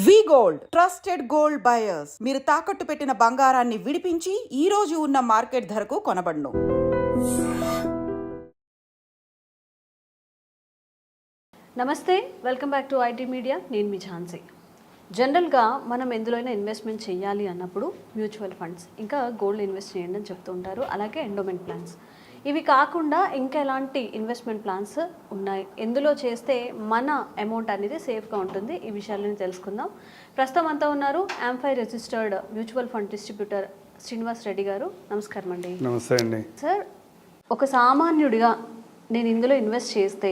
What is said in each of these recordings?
వి gold trusted gold buyers మీరు తాకట్టు పెట్టిన బంగారాన్ని విడిపించి ఈ రోజు ఉన్న మార్కెట్ ధరకు కొనబడును. నమస్తే, welcome back to IT media. నేను మీ ఝాన్సీ. జనరల్గా మనం ఎందులోనైనా ఇన్వెస్ట్మెంట్ చేయాలి అన్నప్పుడు మ్యూచువల్ ఫండ్స్ ఇంకా గోల్డ్ ఇన్వెస్ట్ చేయండి అని చెప్తూ ఉంటారు. అలాగే ఎండోమెంట్ ప్లాన్స్. ఇవి కాకుండా ఇంకా ఎలాంటి ఇన్వెస్ట్మెంట్ ప్లాన్స్ ఉన్నాయి, ఎందులో చేస్తే మన అమౌంట్ అనేది సేఫ్గా ఉంటుంది, ఈ విషయాలను తెలుసుకుందాం. ప్రస్తుతం అంతా ఉన్నారు AMFI registered mutual fund distributor Srinivas Reddy గారు. నమస్కారం అండి. నమస్తే అండి. సార్, ఒక సామాన్యుడిగా నేను ఇందులో ఇన్వెస్ట్ చేస్తే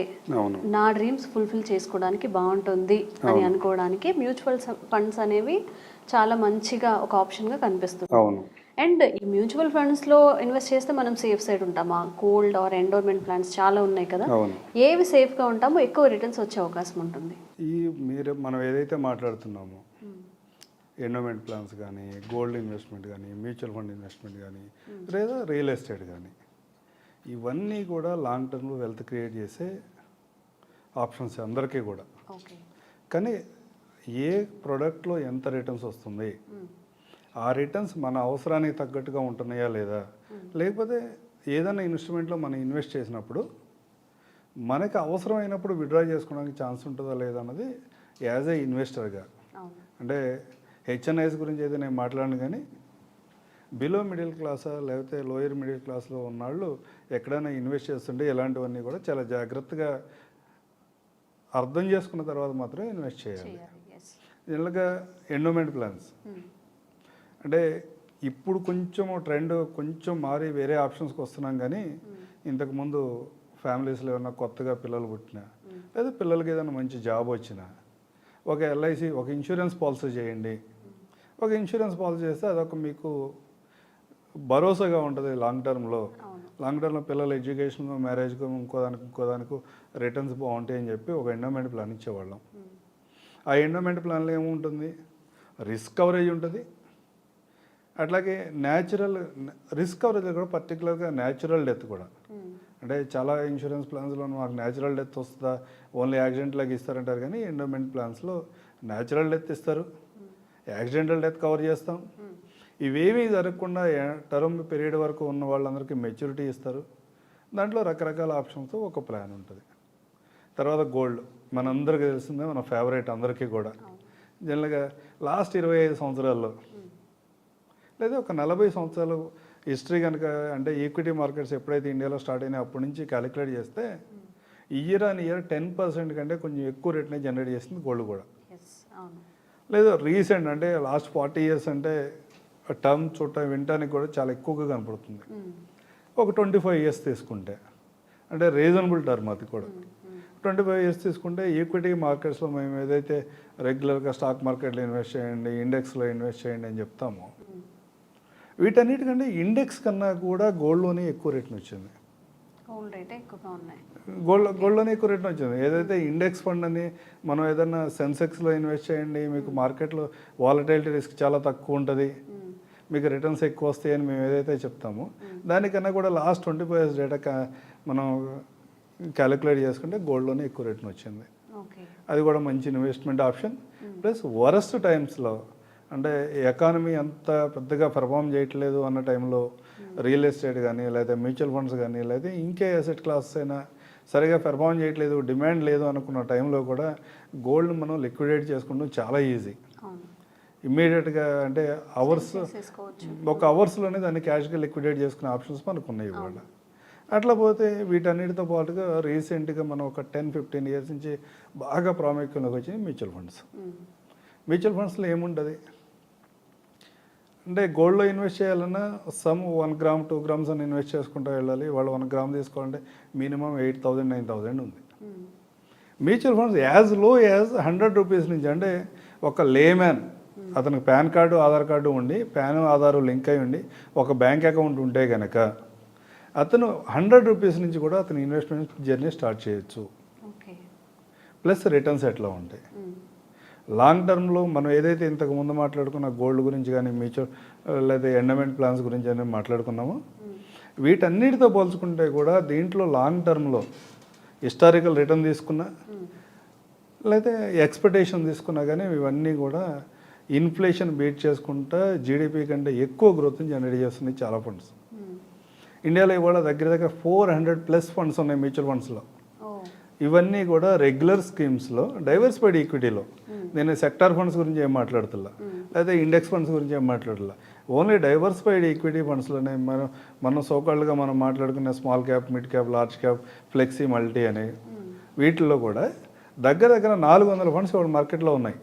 నా డ్రీమ్స్ ఫుల్ఫిల్ చేసుకోవడానికి బాగుంటుంది అని అనుకోవడానికి మ్యూచువల్ ఫండ్స్ అనేవి చాలా మంచిగా ఒక ఆప్షన్గా కనిపిస్తుంది. అండ్ ఈ మ్యూచువల్ ఫండ్స్లో ఇన్వెస్ట్ చేస్తే మనం సేఫ్ సైడ్ ఉంటామా? గోల్డ్ ఆర్ ఎండోమెంట్ ప్లాన్స్ చాలా ఉన్నాయి కదా, ఏవి సేఫ్గా ఉంటామో ఎక్కువ రిటర్న్స్ వచ్చే అవకాశం ఉంటుంది? మనం ఏదైతే మాట్లాడుతున్నామో ఎండోమెంట్ ప్లాన్స్ కానీ, గోల్డ్ ఇన్వెస్ట్మెంట్ కానీ, మ్యూచువల్ ఫండ్ ఇన్వెస్ట్మెంట్ కానీ, లేదా రియల్ ఎస్టేట్ కానీ, ఇవన్నీ కూడా లాంగ్ టర్మ్లో వెల్త్ క్రియేట్ చేసే ఆప్షన్స్ అందరికీ కూడా. కానీ ఏ ప్రోడక్ట్లో ఎంత రిటర్న్స్ వస్తుంది, ఆ రిటర్న్స్ మన అవసరానికి తగ్గట్టుగా ఉంటున్నాయా లేదా, లేకపోతే ఏదైనా ఇన్వెస్ట్మెంట్లో మనం ఇన్వెస్ట్ చేసినప్పుడు మనకి అవసరమైనప్పుడు విత్డ్రా చేసుకోవడానికి ఛాన్స్ ఉంటుందా లేదా అన్నది యాజ్ ఏ ఇన్వెస్టర్గా. అంటే హెచ్ఎన్ఐస్ గురించి అయితే నేను మాట్లాడను, కానీ బిలో మిడిల్ క్లాసా లేకపోతే లోయర్ మిడిల్ క్లాస్లో ఉన్నవాళ్ళు ఎక్కడైనా ఇన్వెస్ట్ చేస్తుంటే ఇలాంటివన్నీ కూడా చాలా జాగ్రత్తగా అర్థం చేసుకున్న తర్వాత మాత్రమే ఇన్వెస్ట్ చేయాలి. జనరల్గా ఎండోమెంట్ ప్లాన్స్ అంటే ఇప్పుడు కొంచెం ట్రెండ్ కొంచెం మారి వేరే ఆప్షన్స్కి వస్తున్నాం. కానీ ఇంతకుముందు ఫ్యామిలీస్లో ఏమన్నా కొత్తగా పిల్లలు పుట్టినా లేదా పిల్లలకి ఏదైనా మంచి జాబ్ వచ్చినా ఒక ఎల్ఐసి, ఒక ఇన్సూరెన్స్ పాలసీ చేయండి. ఒక ఇన్సూరెన్స్ పాలసీ చేస్తే అదొక మీకు భరోసాగా ఉంటుంది లాంగ్ టర్మ్లో. లాంగ్ టర్మ్లో పిల్లల ఎడ్యుకేషన్, మ్యారేజ్కు, ఇంకోదానికి రిటర్న్స్ బాగుంటాయి అని చెప్పి ఒక ఎండోమెంట్ ప్లాన్ ఇచ్చేవాళ్ళం. ఆ ఎండోమెంట్ ప్లాన్లో ఏముంటుంది, రిస్క్ కవరేజ్ ఉంటుంది. అట్లాగే న్యాచురల్ రిస్క్ కవరేజ్ కూడా, పర్టికులర్గా న్యాచురల్ డెత్ కూడా. అంటే చాలా ఇన్సూరెన్స్ ప్లాన్స్లో మాకు న్యాచురల్ డెత్ వస్తుందా, ఓన్లీ యాక్సిడెంట్లాగా ఇస్తారంటారు. కానీ ఎండోమెంట్ ప్లాన్స్లో న్యాచురల్ డెత్ ఇస్తారు, యాక్సిడెంటల్ డెత్ కవర్ చేస్తాం. ఇవేమీ జరగకుండా టర్మ్ పీరియడ్ వరకు ఉన్న వాళ్ళందరికీ మెచ్యూరిటీ ఇస్తారు. దాంట్లో రకరకాల ఆప్షన్స్తో ఒక ప్లాన్ ఉంటుంది. తర్వాత గోల్డ్ మనందరికీ తెలిసిందే, మన ఫేవరెట్ అందరికీ కూడా. జనరల్గా లాస్ట్ 25 సంవత్సరాల్లో లేదా ఒక 40 సంవత్సరాలు హిస్టరీ కనుక, అంటే ఈక్విటీ మార్కెట్స్ ఎప్పుడైతే ఇండియాలో స్టార్ట్ అయినాయి అప్పటి నుంచి క్యాలిక్యులేట్ చేస్తే ఇయర్ ఆన్ ఇయర్ 10% కంటే కొంచెం ఎక్కువ రేట్నే జనరేట్ చేసింది గోల్డ్ కూడా. లేదా రీసెంట్ అంటే లాస్ట్ 40 years అంటే టర్మ్ వినటానికి కూడా చాలా ఎక్కువగా కనపడుతుంది. ఒక 25 years తీసుకుంటే, అంటే రీజనబుల్ టర్మ్ అది కూడా. 25 years తీసుకుంటే ఈక్విటీ మార్కెట్స్లో మేము ఏదైతే రెగ్యులర్గా స్టాక్ మార్కెట్లో ఇన్వెస్ట్ చేయండి, ఇండెక్స్లో ఇన్వెస్ట్ చేయండి అని చెప్తామో, వీటన్నిటికంటే ఇండెక్స్ కన్నా కూడా గోల్డ్లోనే ఎక్కువ రేట్ని వచ్చింది. గోల్డ్లోనే ఎక్కువ రేట్ని వచ్చింది. ఏదైతే ఇండెక్స్ ఫండ్ అని మనం ఏదైనా సెన్సెక్స్లో ఇన్వెస్ట్ చేయండి, మీకు మార్కెట్లో వాలటైలిటీ రిస్క్ చాలా తక్కువ ఉంటుంది, మీకు రిటర్న్స్ ఎక్కువ వస్తాయని మేము ఏదైతే చెప్తామో, దానికన్నా కూడా లాస్ట్ 25 years డేటా మనం క్యాలిక్యులేట్ చేసుకుంటే గోల్డ్లోనే ఎక్కువ రేట్ని వచ్చింది. అది కూడా మంచి ఇన్వెస్ట్మెంట్ ఆప్షన్. ప్లస్ వరస్ట్ టైమ్స్లో, అంటే ఎకానమీ అంత పెద్దగా పెర్ఫామ్ చేయట్లేదు అన్న టైంలో రియల్ ఎస్టేట్ కానీ, లేదా మ్యూచువల్ ఫండ్స్ కానీ, లేదా ఇంకే అసెట్ క్లాస్ అయినా సరిగా పెర్ఫామ్ చేయట్లేదు, డిమాండ్ లేదు అనుకున్న టైంలో కూడా గోల్డ్ మనం లిక్విడేట్ చేసుకుంటాం చాలా ఈజీ. ఇమ్మీడియట్గా అంటే ఒక అవర్స్లోనే దాన్ని క్యాష్గా లిక్విడేట్ చేసుకునే ఆప్షన్స్ మనకు ఉన్నాయి ఇవాళ. అట్లా పోతే వీటన్నిటితో పాటుగా రీసెంట్గా మనం ఒక 10-15 years నుంచి బాగా ప్రాముఖ్యంలోకి వచ్చినాయి మ్యూచువల్ ఫండ్స్. మ్యూచువల్ ఫండ్స్లో ఏముంటుంది అంటే గోల్డ్లో ఇన్వెస్ట్ చేయాలన్నా 1 gram 2 grams అని ఇన్వెస్ట్ చేసుకుంటూ వెళ్ళాలి. వాళ్ళు 1 gram తీసుకోవాలంటే మినిమం 8,000-9,000 ఉంది. Mutual funds as low as 100 rupees నుంచి, అంటే ఒక లేమ్యాన్ అతనికి పాన్ కార్డు, ఆధార్ కార్డు ఉండి, పాన్ ఆధారు లింక్ అయి ఉండి, ఒక బ్యాంక్ అకౌంట్ ఉంటే కనుక అతను 100 rupees నుంచి కూడా అతను ఇన్వెస్ట్మెంట్ జర్నీ స్టార్ట్ చేయొచ్చు. ప్లస్ రిటర్న్స్ ఎట్లా ఉంటాయి లాంగ్ టర్మ్లో. మనం ఏదైతే ఇంతకు ముందు మాట్లాడుకున్న గోల్డ్ గురించి కానీ, మ్యూచువల్ లేదా ఎండోమెంట్ ప్లాన్స్ గురించి అని మాట్లాడుకున్నామో, వీటన్నిటితో పోల్చుకుంటే కూడా దీంట్లో లాంగ్ టర్మ్లో హిస్టారికల్ రిటర్న్ తీసుకున్నా లేకపోతే ఎక్స్పెక్టేషన్ తీసుకున్నా కానీ ఇవన్నీ కూడా ఇన్ఫ్లేషన్ బీట్ చేసుకుంటా జీడిపి కంటే ఎక్కువ గ్రోత్ని జనరేట్ చేస్తున్నాయి చాలా ఫండ్స్. ఇండియాలో ఇవాళ దగ్గర దగ్గర 400+ ఫండ్స్ ఉన్నాయి మ్యూచువల్ ఫండ్స్లో. ఇవన్నీ కూడా రెగ్యులర్ స్కీమ్స్లో డైవర్సిఫైడ్ ఈక్విటీలో. నేను సెక్టార్ ఫండ్స్ గురించి ఏం మాట్లాడుతున్నా, లేదా ఇండెక్స్ ఫండ్స్ గురించి ఏం మాట్లాడుతున్నా, ఓన్లీ డైవర్సిఫైడ్ ఈక్విటీ ఫండ్స్లోనే మనం సోకాళ్ళుగా మనం మాట్లాడుకునే small cap, mid cap, large cap, flexi, multi అనే వీటిల్లో కూడా దగ్గర దగ్గర 400 ఫండ్స్ ఇప్పుడు మార్కెట్లో ఉన్నాయి.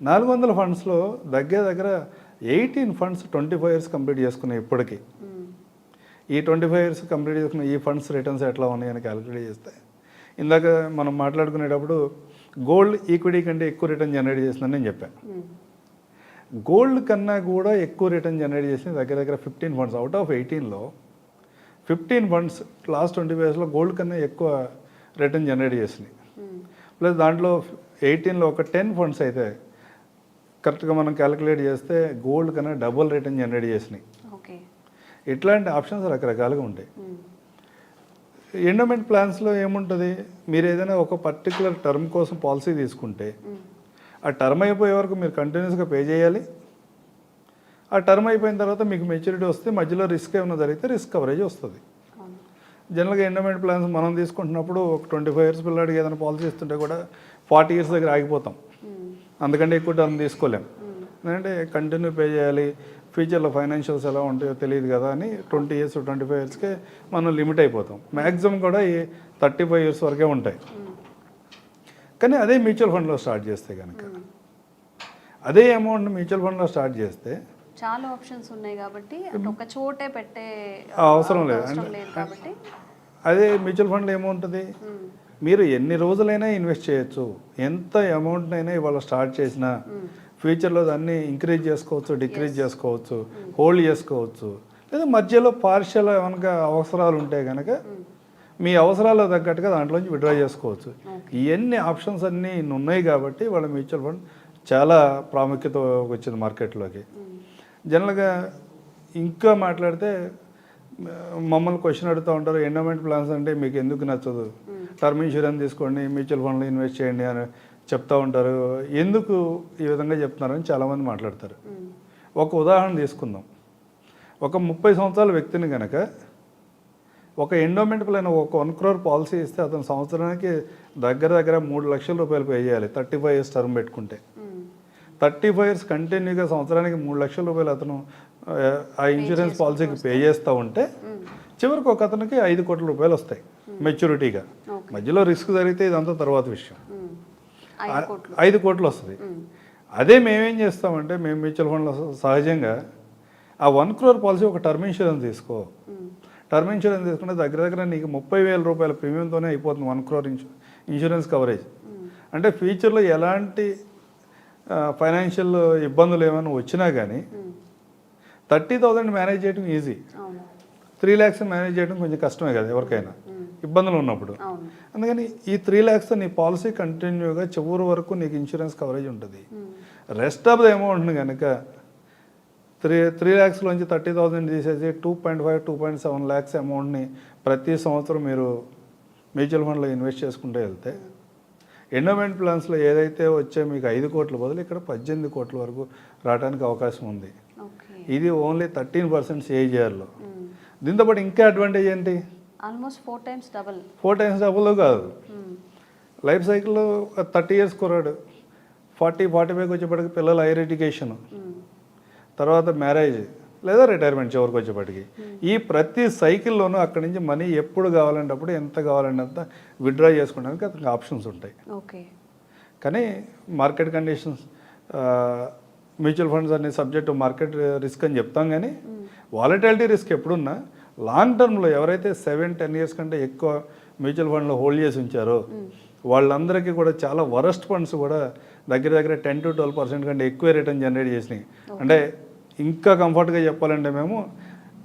400 ఫండ్స్లో దగ్గర దగ్గర 18 ఫండ్స్ 25 ఇయర్స్ కంప్లీట్ చేసుకున్నాయి ఇప్పటికీ. ఈ 25 ఇయర్స్ కంప్లీట్ చేసుకున్న ఈ ఫండ్స్ రిటర్న్స్ ఎట్లా ఉన్నాయని క్యాలిక్యులేట్ చేస్తే ఇందాక మనం మాట్లాడుకునేటప్పుడు గోల్డ్ ఈక్విటీ కంటే ఎక్కువ రిటర్న్ జనరేట్ చేసిందని నేను చెప్పాను. గోల్డ్ కన్నా కూడా ఎక్కువ రిటర్న్ జనరేట్ చేసింది దగ్గర దగ్గర 15 ఫండ్స్. అవుట్ ఆఫ్ 18లో 15 ఫండ్స్ లాస్ట్ 25 ఇయర్స్లో గోల్డ్ కన్నా ఎక్కువ రిటర్న్ జనరేట్ చేసినాయి. ప్లస్ దాంట్లో 18లో ఒక 10 ఫండ్స్ అయితే కరెక్ట్గా మనం క్యాలిక్యులేట్ చేస్తే గోల్డ్ కన్నా డబుల్ రిటర్న్ జనరేట్ చేసినాయి. ఇట్లాంటి ఆప్షన్స్ రకరకాలుగా ఉంటాయి. ఎండోమెంట్ ప్లాన్స్లో ఏముంటుంది, మీరు ఏదైనా ఒక పర్టికులర్ టర్మ్ కోసం పాలసీ తీసుకుంటే ఆ టర్మ్ అయిపోయే వరకు మీరు కంటిన్యూస్గా పే చేయాలి. ఆ టర్మ్ అయిపోయిన తర్వాత మీకు మెచ్యూరిటీ వస్తే మధ్యలో రిస్క్ ఏమైనా జరిగితే రిస్క్ కవరేజ్ వస్తుంది. జనరల్గా ఎండోమెంట్ ప్లాన్స్ మనం తీసుకుంటున్నప్పుడు ఒక 25 ఇయర్స్ పిల్లాడికి ఏదైనా పాలసీ ఇస్తుంటే కూడా 40 ఇయర్స్ దగ్గర ఆగిపోతాం. అందుకంటే ఎక్కువ టర్మ్ తీసుకోలేం. ఎందుకంటే కంటిన్యూ పే చేయాలి, ఫ్యూచర్లో ఫైనాన్షియల్స్ ఎలా ఉంటాయో తెలియదు కదా అని 20 ఇయర్స్ 25 ఇయర్స్కే మనం లిమిట్ అయిపోతాం. మ్యాక్సిమం కూడా ఈ 35 ఇయర్స్ వరకే ఉంటాయి. కానీ అదే మ్యూచువల్ ఫండ్లో స్టార్ట్ చేస్తే కనుక అదే అమౌంట్ మ్యూచువల్ ఫండ్లో స్టార్ట్ చేస్తే చాలా ఆప్షన్స్ ఉన్నాయి కాబట్టి ఒక చోటే పెట్టే అవసరం లేదు. కాబట్టి అదే మ్యూచువల్ ఫండ్లో ఏముంటుంది, మీరు ఎన్ని రోజులైనా ఇన్వెస్ట్ చేయొచ్చు. ఎంత అమౌంట్నైనా ఇవాళ స్టార్ట్ చేసినా ఫ్యూచర్లో దాన్ని ఇంక్రీజ్ చేసుకోవచ్చు, డిక్రీజ్ చేసుకోవచ్చు, హోల్డ్ చేసుకోవచ్చు. లేదా మధ్యలో పార్షియల్ ఏమనగా అవసరాలు ఉంటే కనుక మీ అవసరాలకు తగ్గట్టుగా దాంట్లోంచి విత్డ్రా చేసుకోవచ్చు. ఇవన్నీ ఆప్షన్స్ అన్నీ ఉన్నాయి కాబట్టి వాళ్ళ మ్యూచువల్ ఫండ్ చాలా ప్రాముఖ్యత వచ్చింది మార్కెట్లోకి. జనరల్గా ఇంకా మాట్లాడితే మమ్మల్ని క్వశ్చన్ అడుగుతూ ఉంటారు, ఎండోమెంట్ ప్లాన్స్ అంటే మీకు ఎందుకు నచ్చదు, టర్మ్ ఇన్సూరెన్స్ తీసుకోండి, మ్యూచువల్ ఫండ్లో ఇన్వెస్ట్ చేయండి అని చెప్తూ ఉంటారు. ఎందుకు ఈ విధంగా చెప్తున్నారని చాలామంది మాట్లాడతారు. ఒక ఉదాహరణ తీసుకుందాం. ఒక 30 సంవత్సరాల వ్యక్తిని కనుక ఒక ఎండోమెంట్ ప్లాన్ ఒక 1 crore పాలసీ ఇస్తే అతను సంవత్సరానికి దగ్గర దగ్గర 3 లక్షల రూపాయలు పే చేయాలి 35 ఇయర్స్ టర్మ్ పెట్టుకుంటే. 35 ఇయర్స్ కంటిన్యూగా సంవత్సరానికి 3 లక్షల రూపాయలు అతను ఆ ఇన్సూరెన్స్ పాలసీకి పే చేస్తూ ఉంటే చివరికి ఒక అతనికి 5 కోట్ల రూపాయలు వస్తాయి మెచ్యూరిటీగా. మధ్యలో రిస్క్ జరిగితే ఇదంతా తర్వాత విషయం. 5 కోట్లు వస్తుంది. అదే మేమేం చేస్తామంటే మేము మ్యూచువల్ ఫండ్లో సహజంగా ఆ 1 crore పాలసీ ఒక టర్మ్ ఇన్సూరెన్స్ తీసుకో. టర్మ్ ఇన్సూరెన్స్ తీసుకుంటే దగ్గర దగ్గర నీకు 30,000 రూపాయల ప్రీమియంతోనే అయిపోతుంది 1 crore ఇన్సూరెన్స్ కవరేజ్. అంటే ఫ్యూచర్లో ఎలాంటి ఫైనాన్షియల్ ఇబ్బందులు ఏమైనా వచ్చినా కానీ 30,000 మేనేజ్ చేయడం ఈజీ. 3 lakhs మేనేజ్ చేయడం కొంచెం కష్టమే కదా ఎవరికైనా ఇబ్బందులు ఉన్నప్పుడు. అందుకని ఈ 3 lakhs నీ పాలసీ కంటిన్యూగా చివరి వరకు నీకు ఇన్సూరెన్స్ కవరేజ్ ఉంటుంది. రెస్ట్ ఆఫ్ ద అమౌంట్ని కనుక 3 lakhsలోంచి 30,000 తీసేసి 2.5 2.7 lakhs అమౌంట్ని ప్రతి సంవత్సరం మీరు మ్యూచువల్ ఫండ్లో ఇన్వెస్ట్ చేసుకుంటూ వెళ్తే ఎండోమెంట్ ప్లాన్స్లో ఏదైతే వచ్చే మీకు 5 కోట్ల బదులు ఇక్కడ 18 కోట్ల వరకు రావడానికి అవకాశం ఉంది. ఇది ఓన్లీ 13% CAGRలో. దీంతోపాటు ఇంకా అడ్వాంటేజ్ ఏంటి, almost 4 times double. 4 times double కాదు, లైఫ్ సైకిల్లో 30 ఇయర్స్ కుర్రాడు 40-45కి వచ్చేప్పటికి పిల్లల హైయర్ ఎడ్యుకేషన్, తర్వాత మ్యారేజ్ లేదా రిటైర్మెంట్ చివరికి వచ్చేప్పటికి ఈ ప్రతి సైకిల్లోనూ అక్కడి నుంచి మనీ ఎప్పుడు కావాలంటే అప్పుడు ఎంత కావాలంటే అంత విత్డ్రా చేసుకోవడానికి అతనికి ఆప్షన్స్ ఉంటాయి. కానీ మార్కెట్ కండిషన్స్ మ్యూచువల్ ఫండ్స్ అనే సబ్జెక్టు మార్కెట్ రిస్క్ అని చెప్తాం. కానీ వాలటాలిటీ రిస్క్ ఎప్పుడున్నా లాంగ్ టర్మ్లో ఎవరైతే 7-10 ఇయర్స్ కంటే ఎక్కువ మ్యూచువల్ ఫండ్లో హోల్డ్ చేసి ఉంచారో వాళ్ళందరికీ కూడా చాలా వరస్ట్ ఫండ్స్ కూడా దగ్గర దగ్గర 10 to 12% కంటే ఎక్కువ రిటర్న్ జనరేట్ చేసినాయి. అంటే ఇంకా కంఫర్ట్గా చెప్పాలంటే మేము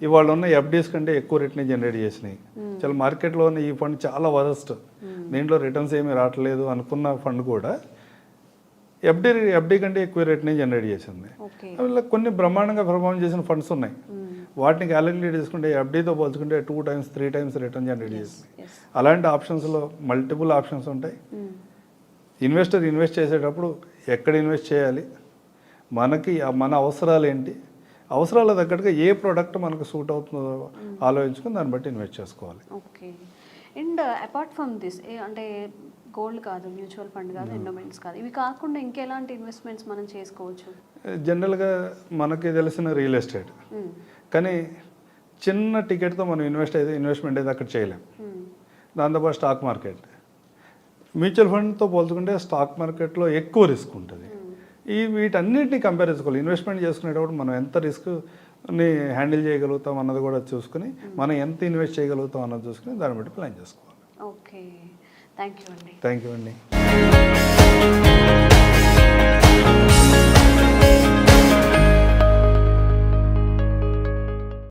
ఇవాళ ఉన్న ఎఫ్డీస్ కంటే ఎక్కువ రిటర్న్ జనరేట్ చేసినాయి. చాలా మార్కెట్లో ఉన్న ఈ ఫండ్ చాలా వరస్ట్, దీంట్లో రిటర్న్స్ ఏమీ రావట్లేదు అనుకున్న ఫండ్ కూడా ఎఫ్డీ కంటే ఎక్కువ రిటర్న్ జనరేట్ చేసింది. అలా కొన్ని బ్రహ్మాండంగా పర్ఫార్మ్ చేసిన ఫండ్స్ ఉన్నాయి. వాటిని క్యాలిక్యులేట్ చేసుకుంటే ఎఫ్డీతో పోల్చుకుంటే 2 times 3 times రిటర్న్ జనరేట్ చేసింది. అలాంటి ఆప్షన్స్లో మల్టిపుల్ ఆప్షన్స్ ఉంటాయి. ఇన్వెస్టర్ ఇన్వెస్ట్ చేసేటప్పుడు ఎక్కడ ఇన్వెస్ట్ చేయాలి, మనకి మన అవసరాలు ఏంటి, అవసరాల తగ్గట్టుగా ఏ ప్రోడక్ట్ మనకు సూట్ అవుతుందో ఆలోచించుకొని దాన్ని బట్టి ఇన్వెస్ట్ చేసుకోవాలి. Okay. And apart from this అంటే గోల్డ్ కాదు, మ్యూచువల్ ఫండ్ కాదు, ఎండోమెంట్స్ కాదు, ఇవి కాకుండా ఇంకెలాంటి ఇన్వెస్ట్మెంట్స్ మనం చేసుకోవచ్చు? జనరల్గా మనకి తెలిసిన రియల్ ఎస్టేట్, కానీ చిన్న టికెట్తో మనం ఇన్వెస్ట్మెంట్ అయితే అక్కడ చేయలేం. దాంతోపాటు స్టాక్ మార్కెట్, మ్యూచువల్ ఫండ్తో పోల్చుకుంటే స్టాక్ మార్కెట్లో ఎక్కువ రిస్క్ ఉంటుంది. వీటన్నిటిని కంపేర్ చేసుకోవాలి. ఇన్వెస్ట్మెంట్ చేసుకునేటప్పుడు మనం ఎంత రిస్క్ని హ్యాండిల్ చేయగలుగుతాం అన్నది కూడా చూసుకుని, మనం ఎంత ఇన్వెస్ట్ చేయగలుగుతాం అన్నది చూసుకుని దాన్ని బట్టి ప్లాన్ చేసుకోవాలి. ఓకే, థ్యాంక్ యూ అండి. థ్యాంక్ యూ అండి.